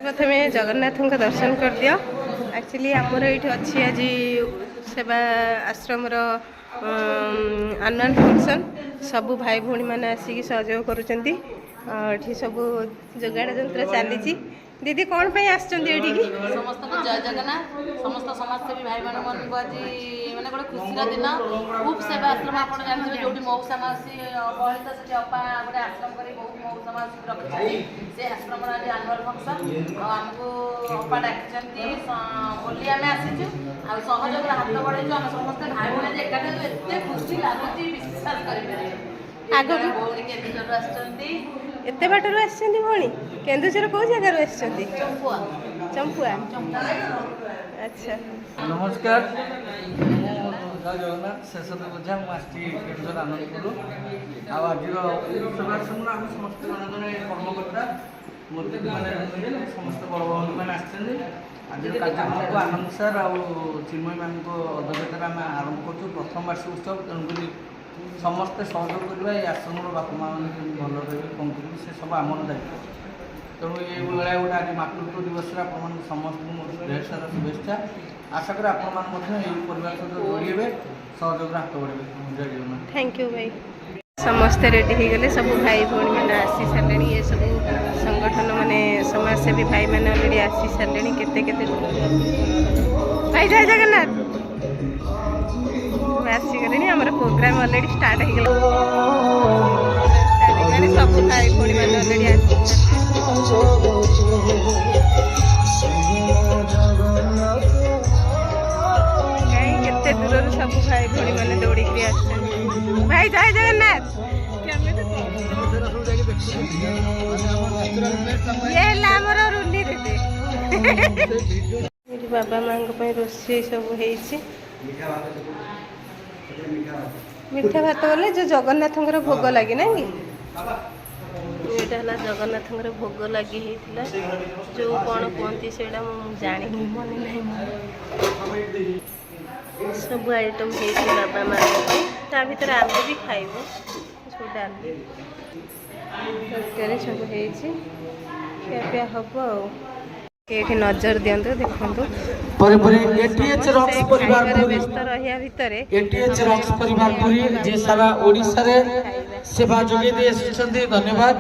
प्रथम जगन्नाथ का दर्शन कर दियो। एक्चुअली आमर ये अच्छी आज सेवा आश्रम आनुअल फंक्शन सबू भाई भौणी मैंने आसिक सहयोग करुँच सब जोगाड़ जंत्र चली। दीदी कौन पे आसचंदी एठी समस्त को जय जगन्नाथ समस्त समाजसेवी भाई मान आज मैंने गोटे खुशी दिन खूब सेवा आश्रम आप जानते जो मौसा मासी गहलित से अपा गोटे आश्रम कर बहुत मौसा मासी रखी से आश्रम आज आनुअल फंक्शन आमको अपा डाकी बोली आम आसीचु आ सहयोग हाथ बढ़ेचु आम समस्त भाई भाई एकाठी एत खुशी लगुच विश्वास करें आग भौणी केन्दुझर आसुच्च एत बाटर आसछन्ती भौणी केन्दुझर कौ जगार आसछन्ती चंपुआ चंपुआ अच्छा नमस्कार जय जगन्नाथ शेष बुझा मुझे केन्दुझर आनंदपुर आज सेवाश्रम आम समस्त जन जन कर्मकर्ता मूर्ति मैंने समस्त बड़ भौणी मैंने आज कार्यक्रम को आनंद सार आ चिन्मयी मैम को अध्यक्षतार आम आरंभ कर प्रथम वार्षिक उत्सव तेणुक समस्ते सहयोग करवा ये आश्रम बापा माँ भल रही कौन कर से सब आमर दायित्व तेणु ये गोटे आज मातृत्व दिवस आप समस्त ढेर सारा शुभेच्छा आशा करें आपण परिवार सहित जोड़े सहयोग हाथ बढ़े जय जगन्नाथ। थैंक यू भाई समस्ते रेडी हो गले सब भाई भौणी मैंने आसी सारे ये सब संगठन माने समाजसेवी भाई मैंने अलरेडी आसी सारे केते भाई जय जगन्नाथ आसीगले आम प्रोग्राम अलरेडी स्टार्ट हो गला सब भाई भौणी मैंने अलरेडी केते दूर सब भाई भौणी मैंने दौड़ी भाई जय जगन्नाथ ये लामर रुली देते बाबा माँ रोषे सब मीठा भात बोले जो जगन्नाथ भोग लगे ना कि यहाँ जगन्नाथ भोग लगी जो कौन कहती से जानी मन नहीं सब आइटम हो बाबा माँ ता भर आम भी खाइबू सब डाली तरकारी सब ଖିଆପିଆ ହବ ଆଉ ଏଠି ନଜର ଦିଅନ୍ତୁ ଦେଖନ୍ତୁ एटीएच रॉक्स परिवार ବ୍ୟସ୍ତ ରହିବା ଭିତରେ एटीएच रॉक्स परिवार पुरी जे सारा ओडिसा रे सेवा जोगे दे आछंती धन्यवाद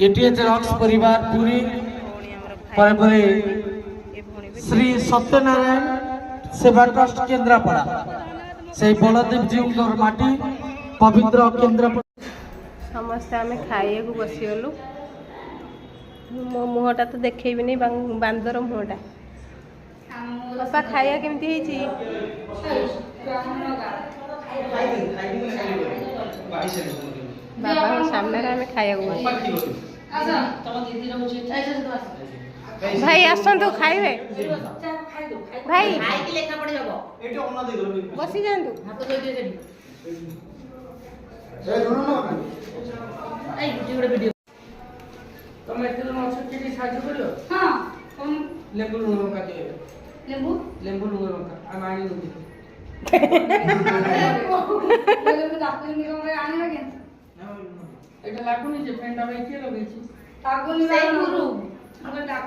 एटीएच रॉक्स परिवार पुरी परे श्री सत्यनारायण सेवा ट्रस्ट केन्द्रापड़ा से बलदेव जी माटी पवित्र केन्द्रापड़ा समस्ते आम खाइए बसीगलु मो मुहटा तो देखेबी नहीं बांदर मुहटा बापा खाया केमती बाबा सामने आम खाया भाई आसतु खाइबे भाई बसी जातु तुम एते जन अछ कि साहाଯ୍य करियो हां कोन लेंबू लुण लंका दिए लेंबू लुण लंका आ मांगी दो लेंबू दाखो नि रे आनी लगे एटा लागुनी जे पेंटा भाई के लगे छी लागुनी से गुरु मगर डाक